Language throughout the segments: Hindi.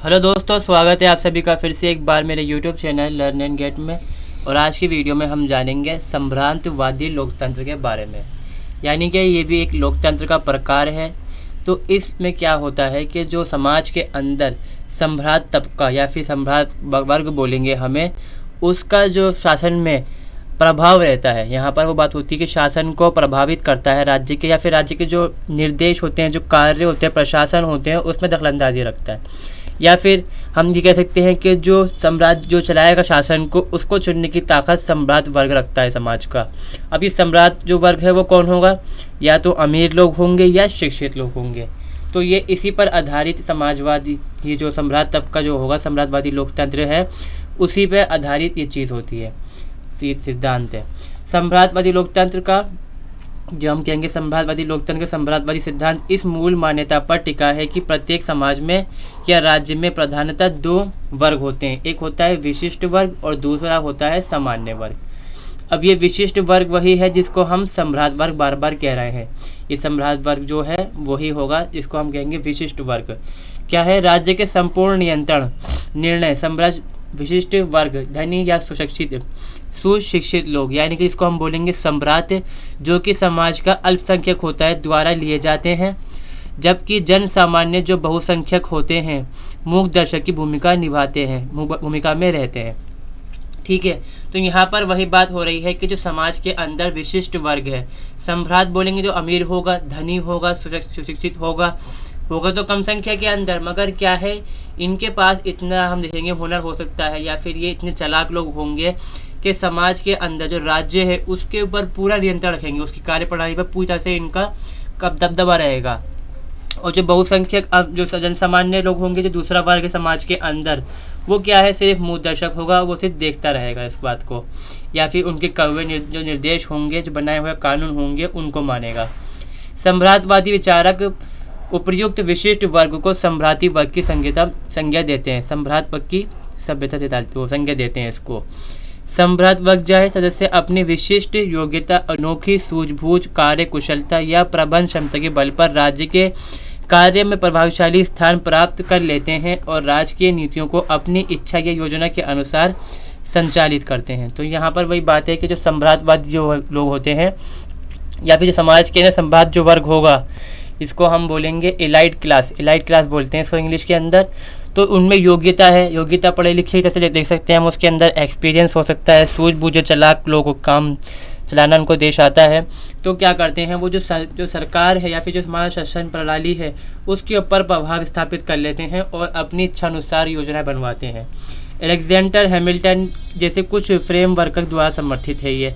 हेलो दोस्तों, स्वागत है आप सभी का फिर से एक बार मेरे YouTube channel learn and get में। और आज की वीडियो में हम जानेंगे संभ्रांतवादी लोकतंत्र के बारे में। यानी कि ये भी एक लोकतंत्र का प्रकार है। तो इसमें क्या होता है कि जो समाज के अंदर सम्भ्रांत तबका या फिर सम्भ्रांत वर्ग बोलेंगे हमें, उसका जो शासन में प्रभाव रहता है। यहाँ पर वो बात होती है कि शासन को प्रभावित करता है राज्य के, या फिर राज्य के जो निर्देश होते हैं, जो कार्य होते हैं, प्रशासन होते हैं, उसमें दखलंदाजी रखता है। या फिर हम ये कह सकते हैं कि जो सम्राट जो चलाएगा शासन को, उसको चुनने की ताकत सम्राट वर्ग रखता है समाज का। अब ये सम्राट जो वर्ग है वो कौन होगा? या तो अमीर लोग होंगे या शिक्षित लोग होंगे। तो ये इसी पर आधारित समाजवादी, ये जो सम्राट तबका जो होगा, सम्राटवादी लोकतंत्र है, उसी पर आधारित ये चीज़ होती है, सिद्धांत है। सम्राटवादी लोकतंत्र का जो हम कहेंगे सम्राटवादी लोकतंत्र का सम्राटवादी सिद्धांत इस मूल मान्यता पर टिका है कि प्रत्येक समाज में या राज्य में प्रधानतः दो वर्ग होते हैं। एक होता है विशिष्ट वर्ग और दूसरा होता है सामान्य वर्ग। अब ये विशिष्ट वर्ग वही है जिसको हम सम्राट वर्ग बार बार कह रहे हैं। ये सम्राट वर्ग जो है वही होगा जिसको हम कहेंगे विशिष्ट वर्ग। क्या है? राज्य के संपूर्ण नियंत्रण निर्णय सम्राट विशिष्ट वर्ग, धनी या सुशिक्षित लोग, यानी कि इसको हम बोलेंगे सम्राट, जो कि समाज का अल्पसंख्यक होता है, द्वारा लिए जाते हैं। जबकि जन सामान्य जो बहुसंख्यक होते हैं, मूक दर्शक की भूमिका निभाते हैं, भूमिका में रहते हैं। ठीक है, तो यहाँ पर वही बात हो रही है कि जो समाज के अंदर विशिष्ट वर्ग है, सम्राट बोलेंगे जो अमीर होगा, धनी होगा, सुशिक्षित होगा तो कम संख्या के अंदर, मगर क्या है, इनके पास इतना हम देखेंगे हुनर हो सकता है, या फिर ये इतने चालाक लोग होंगे कि समाज के अंदर जो राज्य है उसके ऊपर पूरा नियंत्रण रखेंगे, उसकी कार्यप्रणाली पर पूरी तरह से इनका दबदबा रहेगा। और जो बहुसंख्यक जो जनसामान्य लोग होंगे, जो दूसरा वर्ग है समाज के अंदर, वो क्या है, सिर्फ मूक दर्शक होगा, वो सिर्फ देखता रहेगा इस बात को, या फिर उनके कड़वे जो निर्देश होंगे, जो बनाए हुए कानून होंगे, उनको मानेगा। सम्राटवादी विचारक उपर्युक्त विशिष्ट वर्ग को सम्राटी वर्ग की संज्ञा देते हैं, सम्राट वर्ग की सभ्यता से संज्ञा देते हैं इसको। सम्राट वर्ग जो है सदस्य अपनी विशिष्ट योग्यता, अनोखी सूझबूझ, कार्य कुशलता या प्रबंध क्षमता के बल पर राज्य के कार्य में प्रभावशाली स्थान प्राप्त कर लेते हैं और राजकीय नीतियों को अपनी इच्छा या योजना के अनुसार संचालित करते हैं। तो यहाँ पर वही बात है कि जो सम्राटवादी जो लोग होते हैं, या फिर जो समाज के सम्राट जो वर्ग होगा, इसको हम बोलेंगे एलाइट क्लास बोलते हैं इसको इंग्लिश के अंदर। तो उनमें योग्यता है, योग्यता पढ़े लिखे जैसे देख सकते हैं हम, उसके अंदर एक्सपीरियंस हो सकता है, सूझबूझ, चालाक लोगों को काम चलाना उनको देश आता है। तो क्या करते हैं, वो जो सरकार है या फिर जो हमारा शासन प्रणाली है, उसके ऊपर प्रभाव स्थापित कर लेते हैं और अपनी इच्छा अनुसार योजना बनवाते हैं। अलेक्जेंडर हैमिल्टन जैसे कुछ फ्रेमवर्क द्वारा समर्थित है ये।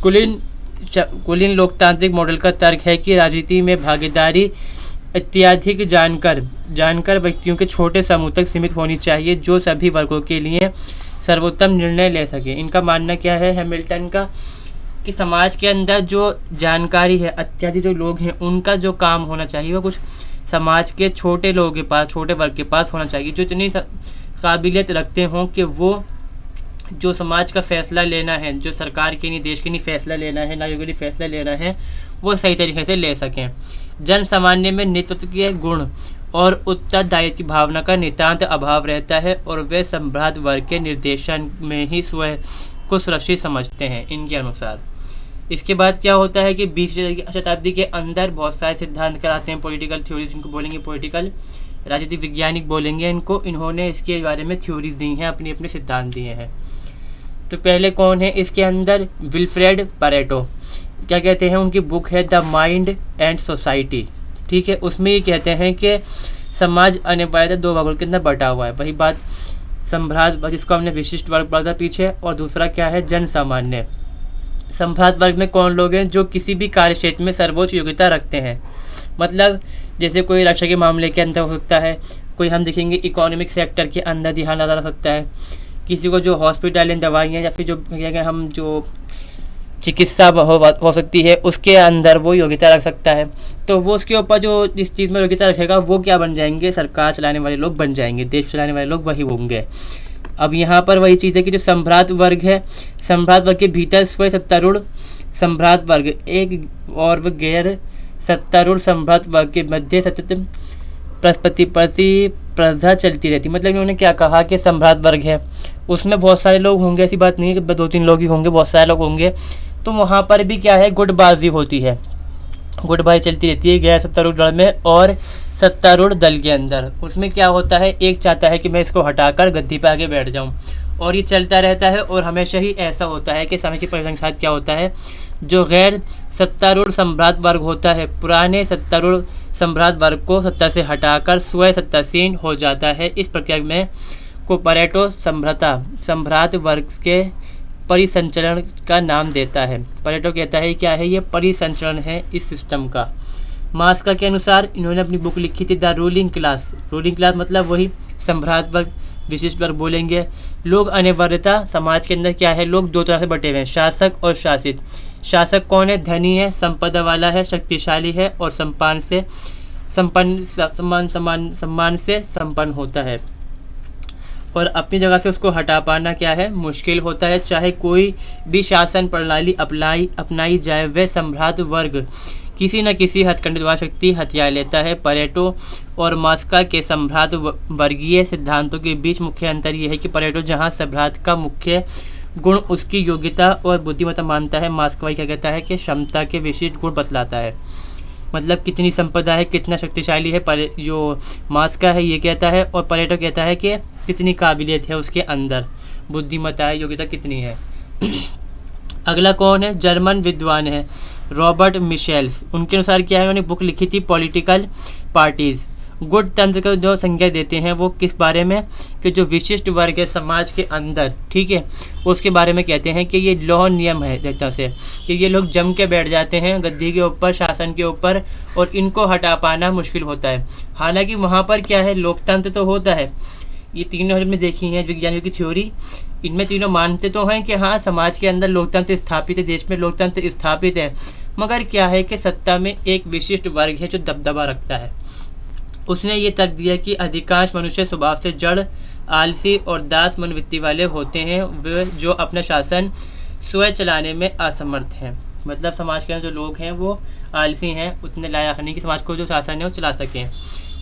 कुलीन लोकतांत्रिक मॉडल का तर्क है कि राजनीति में भागीदारी अत्यधिक जानकर व्यक्तियों के छोटे समूह तक सीमित होनी चाहिए, जो सभी वर्गों के लिए सर्वोत्तम निर्णय ले सके। इनका मानना क्या है हैमिल्टन का, कि समाज के अंदर जो जानकारी है, अत्यधिक जो लोग हैं, उनका जो काम होना चाहिए वो कुछ समाज के छोटे लोगों के पास, छोटे वर्ग के पास होना चाहिए, जो इतनी काबिलियत रखते हों कि वो जो समाज का फैसला लेना है, जो सरकार के नहीं, देश के नहीं फैसला लेना है, नागरिकों के लिए फैसला लेना है, वो सही तरीके से ले सकें। जन सामान्य में नेतृत्व के गुण और उत्तरदायित्व की भावना का नितांत अभाव रहता है और वे सम्राट वर्ग के निर्देशन में ही स्वयं को सुरक्षित समझते हैं इनके अनुसार। इसके बाद क्या होता है कि 20वीं शताब्दी के अंदर बहुत सारे सिद्धांत कराते हैं, पॉलिटिकल थ्योरी, जिनको बोलेंगे पॉलिटिकल राजनीतिक वैज्ञानिक बोलेंगे इनको। इन्होंने इसके बारे में थ्योरीज दी हैं, अपने अपने सिद्धांत दिए हैं। तो पहले कौन है इसके अंदर? Wilfred Pareto. क्या कहते हैं, उनकी बुक है द माइंड एंड सोसाइटी। ठीक है, उसमें ये कहते हैं कि समाज अनिवार्यतः दो वर्गों के अंदर बटा हुआ है। वही बात सम्राट वर्ग, जिसको हमने विशिष्ट वर्ग पढ़ा था पीछे, और दूसरा क्या है, जन सामान्य। सम्राट वर्ग में कौन लोग हैं? जो किसी भी कार्य क्षेत्र में सर्वोच्च योग्यता रखते हैं। मतलब जैसे कोई रक्षा के मामले के अंदर हो सकता है, कोई हम देखेंगे इकोनॉमिक सेक्टर के अंदर ध्यान ज़्यादा रख सकता है, किसी को जो हॉस्पिटल दवाइयाँ या फिर जो हम जो चिकित्सा हो सकती है, उसके अंदर वो योग्यता रख सकता है। तो वो उसके ऊपर जो जिस चीज़ में योग्यता रखेगा, वो क्या बन जाएंगे? सरकार चलाने वाले लोग बन जाएंगे, देश चलाने वाले लोग वही होंगे। अब यहाँ पर वही चीज़ है कि जो सम्राट वर्ग है, सम्राट वर्ग के भीतर स्वयं सत्तारूढ़ सम्राट वर्ग एक और गैर सत्तारूढ़ सम्राट वर्ग के मध्य सतत प्रथा चलती रहती। मतलब इन्होंने क्या कहा कि सम्राट वर्ग है, उसमें बहुत सारे लोग होंगे, ऐसी बात नहीं है कि 2-3 लोग ही होंगे, बहुत सारे लोग होंगे। तो वहाँ पर भी क्या है, गुटबाजी होती है, गुटबाजी चलती रहती है गैर सत्तारूढ़ दल में और सत्तारूढ़ दल के अंदर। उसमें क्या होता है, एक चाहता है कि मैं इसको हटाकर गद्दी पर आगे बैठ जाऊँ, और ये चलता रहता है। और हमेशा ही ऐसा होता है कि समय की परिवर्तन के साथ क्या होता है, जो गैर सत्तारूढ़ सम्राट वर्ग होता है, पुराने सत्तारूढ़ सम्राट वर्ग को सत्ता से हटाकर स्वयं सत्तासीन हो जाता है। इस प्रक्रिया में को परेटो सम्राट वर्ग के परिसंचरण का नाम देता है। परेटो कहता है क्या है, ये परिसंचरण है इस सिस्टम का। मास्का के अनुसार इन्होंने अपनी बुक लिखी थी the ruling class. Ruling class मतलब वही सम्राट वर्ग, विशिष्ट वर्ग बोलेंगे। लोग अनिवार्यता समाज के अंदर क्या है, लोग दो तरह से बटे हुए हैं, शासक और शासित। शासक कौन है, धनी है, संपदा वाला है, शक्तिशाली है और सम्मान से संपन्न होता है, और अपनी जगह से उसको हटा पाना क्या है, मुश्किल होता है। चाहे कोई भी शासन प्रणाली अपनाई जाए, वह सम्राट वर्ग किसी न किसी हथकंडे द्वारा शक्ति हथियार लेता है। परेटो और मास्का के सम्राट वर्गीय सिद्धांतों के बीच मुख्य अंतर यह है कि परेटो जहां सम्राट का मुख्य गुण उसकी योग्यता और बुद्धिमत्ता मानता है, मास्का क्या कहता है कि क्षमता के विशिष्ट गुण बतलाता है। मतलब कितनी संपदा है, कितना शक्तिशाली है, जो मास्का है ये कहता है, और परेटो कहता है कि कितनी काबिलियत है उसके अंदर, बुद्धिमत्ता है, योग्यता कितनी है। अगला कौन है, जर्मन विद्वान है रॉबर्ट मिशेल्स। उनके अनुसार क्या है, उन्होंने बुक लिखी थी पॉलिटिकल पार्टीज। गुट तंत्र को जो संज्ञा देते हैं वो किस बारे में, कि जो विशिष्ट वर्ग है समाज के अंदर, ठीक है, उसके बारे में कहते हैं कि ये लौह नियम है देखता से कि ये लोग जम के बैठ जाते हैं गद्दी के ऊपर, शासन के ऊपर, और इनको हटा पाना मुश्किल होता है। हालांकि वहाँ पर क्या है, लोकतंत्र तो होता है। ये तीनों हमने देखी हैं विज्ञानियों की थ्योरी, इनमें तीनों मानते तो हैं कि हाँ समाज के अंदर लोकतंत्र स्थापित है, देश में लोकतंत्र स्थापित है, मगर क्या है कि सत्ता में एक विशिष्ट वर्ग है जो दबदबा रखता है। उसने ये तर्क दिया कि अधिकांश मनुष्य स्वभाव से जड़, आलसी और दास मनोवृत्ति वाले होते हैं, वे जो अपना शासन स्वयं चलाने में असमर्थ हैं। मतलब समाज के अंदर जो लोग हैं वो आलसी हैं, उतने लायक नहीं कि समाज को जो शासन है वो चला सकें।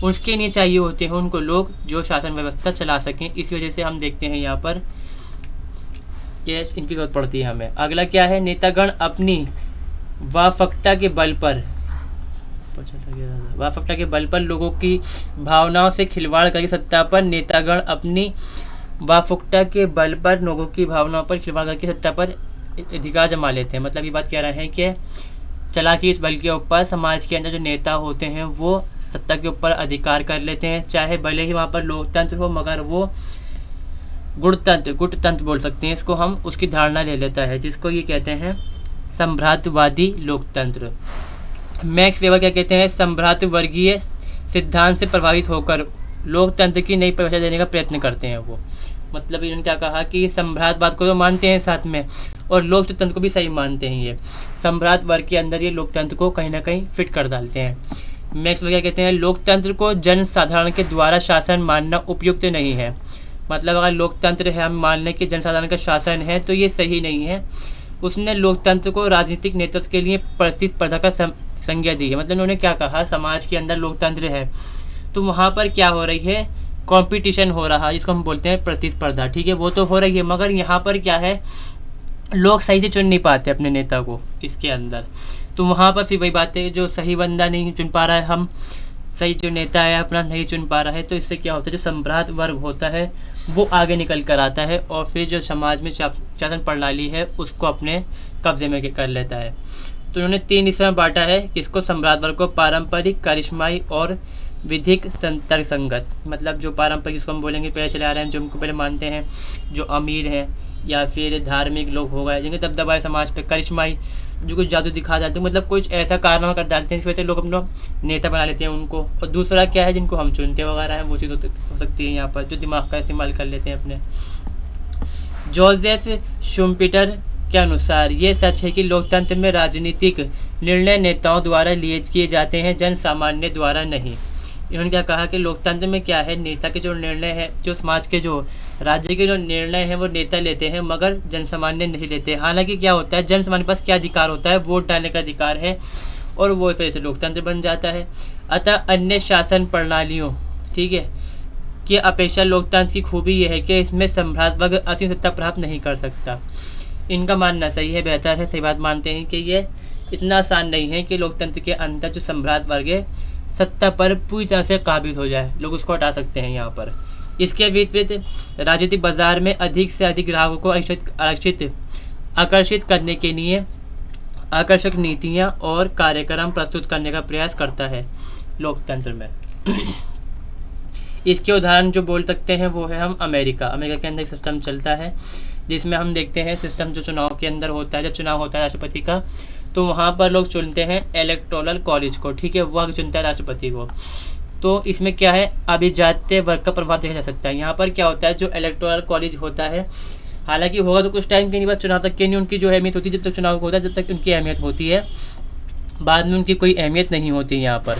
उसके लिए चाहिए होते हैं उनको लोग जो शासन व्यवस्था चला सकें। इस वजह से हम देखते हैं यहाँ पर कि इनकी जरूरत पड़ती है हमें। अगला क्या है, नेतागण अपनी वाफकता के बल पर लोगों की भावनाओं से खिलवाड़ करके सत्ता पर नेतागण अपनी वाफकता के बल पर लोगों की भावनाओं पर खिलवाड़ करके सत्ता पर अधिकार जमा लेते हैं। मतलब ये बात कह रहे हैं कि चालाकी इस बल के ऊपर समाज के अंदर जो नेता होते हैं वो सत्ता के ऊपर अधिकार कर लेते हैं, चाहे भले ही वहाँ पर लोकतंत्र हो, मगर वो गुटतंत्र बोल सकते हैं इसको हम, उसकी धारणा ले लेता है, जिसको ये कहते हैं सम्भ्रातवादी लोकतंत्र। मैक्स वेबर क्या कहते हैं, सम्भ्रात वर्गीय सिद्धांत से प्रभावित होकर लोकतंत्र की नई परिभाषा देने का प्रयत्न करते हैं वो। मतलब इन्होंने क्या कहा कि सम्भ्रातवाद को तो मानते हैं साथ में, और लोकतंत्र को भी सही मानते हैं। ये सम्भ्रात वर्ग के अंदर ये लोकतंत्र को कहीं ना कहीं फिट कर डालते हैं। मैक्स वेबर क्या कहते हैं, लोकतंत्र को जन साधारण के द्वारा शासन मानना उपयुक्त नहीं है। मतलब अगर लोकतंत्र है, हम मान लें कि जनसाधारण का शासन है, तो ये सही नहीं है। उसने लोकतंत्र को राजनीतिक नेतृत्व के लिए प्रतिस्पर्धा का संज्ञा दी है। मतलब उन्होंने क्या कहा, समाज के अंदर लोकतंत्र है तो वहाँ पर क्या हो रही है, कंपटीशन हो रहा है, जिसको हम बोलते हैं प्रतिस्पर्धा, ठीक है, वो तो हो रही है, मगर यहाँ पर क्या है, लोग सही से चुन नहीं पाते अपने नेता को इसके अंदर। तो वहाँ पर फिर वही बात है, जो सही बंदा नहीं चुन पा रहा है, हम सही जो नेता है अपना नहीं चुन पा रहा है, तो इससे क्या होता है, जो सम्भ्रात वर्ग होता है वो आगे निकल कर आता है, और फिर जो समाज में शासन प्रणाली है उसको अपने कब्जे में कर लेता है। तो उन्होंने 3 हिस्सों में बांटा है, किसको, सम्राट वर्ग को, पारंपरिक, करिश्माई और विधिक तर्क संगत। मतलब जो पारंपरिक, जिसको हम बोलेंगे पहले चले आ रहे हैं, जो हमको पहले मानते हैं, जो अमीर हैं या फिर धार्मिक लोग हो गए जिनके दबदबा है समाज पे। करिश्माई, जो कुछ जादू दिखा डालते हैं, मतलब कुछ ऐसा कारनामा कर डालते हैं, इस वजह से लोग अपना नेता बना लेते हैं उनको। और दूसरा क्या है, जिनको हम चुनते वगैरह है, वो चीज़ हो सकती है यहाँ पर, जो दिमाग का इस्तेमाल कर लेते हैं अपने। जोसेफ शुम्पीटर के अनुसार ये सच है कि लोकतंत्र में राजनीतिक निर्णय नेताओं द्वारा किए जाते हैं, जन सामान्य द्वारा नहीं। इन्होंने क्या कहा कि लोकतंत्र में क्या है, नेता के जो निर्णय है, जो समाज के जो राज्य के जो निर्णय हैं वो नेता लेते हैं, मगर जनसामान्य नहीं लेते। हालांकि क्या होता है, जनसामान्य पास क्या अधिकार होता है, वोट डालने का अधिकार है, और वो इस वजह से लोकतंत्र बन जाता है। अतः अन्य शासन प्रणालियों, ठीक है, की अपेक्षा लोकतंत्र की खूबी यह है कि इसमें सम्राट वर्ग असीम सत्ता प्राप्त नहीं कर सकता। इनका मानना सही है, बेहतर है, सही बात मानते हैं कि ये इतना आसान नहीं है कि लोकतंत्र के अंदर जो सम्राट वर्ग है सत्ता पर पूरी तरह से काबिज हो जाए, लोग उसको हटा सकते हैं यहाँ पर। इसके विपरीत राजनीतिक बाजार में अधिक से अधिक ग्राहकों को आकर्षित करने के लिए आकर्षक नीतियाँ और कार्यक्रम प्रस्तुत करने का प्रयास करता है लोकतंत्र में। इसके उदाहरण जो बोल सकते हैं वो है हम अमेरिका के अंदर एक सिस्टम चलता है जिसमें हम देखते हैं सिस्टम जो चुनाव के अंदर होता है, जब चुनाव होता है राष्ट्रपति का, तो वहाँ पर लोग चुनते हैं इलेक्टोरल कॉलेज को, ठीक है, वह चुनता है राष्ट्रपति को। तो इसमें क्या है, अभिजात्य वर्ग का प्रभाव देखा जा सकता है। यहाँ पर क्या होता है, जो इलेक्टोरल कॉलेज होता है, हालांकि होगा तो कुछ टाइम के नहीं, बस चुनाव तक के नहीं उनकी जो अहमियत होती है, जब तक चुनाव होता है जब तक उनकी अहमियत होती है, बाद में उनकी कोई अहमियत नहीं होती यहाँ पर,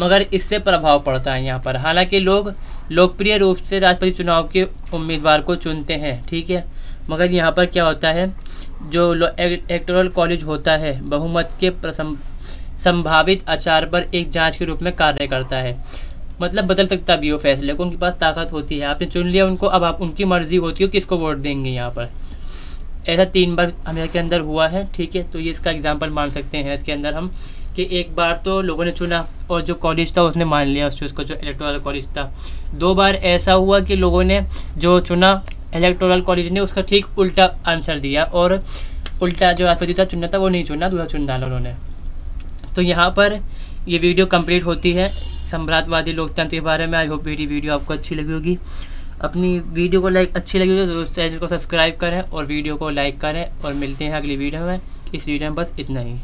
मगर इससे प्रभाव पड़ता है यहाँ पर। हालांकि लोग लोकप्रिय रूप से राष्ट्रपति चुनाव के उम्मीदवार को चुनते हैं, ठीक है, मगर यहाँ पर क्या होता है, जो इलेक्टोरल कॉलेज होता है बहुमत के संभावित आचार पर एक जांच के रूप में कार्य करता है। मतलब बदल सकता भी हो फैसले को, उनके पास ताकत होती है। आपने चुन लिया उनको, अब आप उनकी मर्जी होती है किसको वोट देंगे। यहाँ पर ऐसा 3 बार अमेरिका के अंदर हुआ है, ठीक है, तो ये इसका एग्जाम्पल मान सकते हैं इसके अंदर हम, कि एक बार तो लोगों ने चुना और जो कॉलेज था उसने मान लिया उस चीज़ को, जो इलेक्टोरल कॉलेज था। 2 बार ऐसा हुआ कि लोगों ने जो चुना इलेक्टोरल कॉलेज ने उसका ठीक उल्टा आंसर दिया और उल्टा जो राष्ट्रपति था चुनना था वो नहीं चुना, दूसरा चुन डाला उन्होंने। तो यहाँ पर ये वीडियो कंप्लीट होती है सम्राटवादी लोकतंत्र के बारे में। आई होप मेरी वीडियो आपको अच्छी लगी होगी। अपनी वीडियो को अच्छी लगी होगी तो चैनल को सब्सक्राइब करें और वीडियो को लाइक करें, और मिलते हैं अगली वीडियो में। इस वीडियो में बस इतना ही।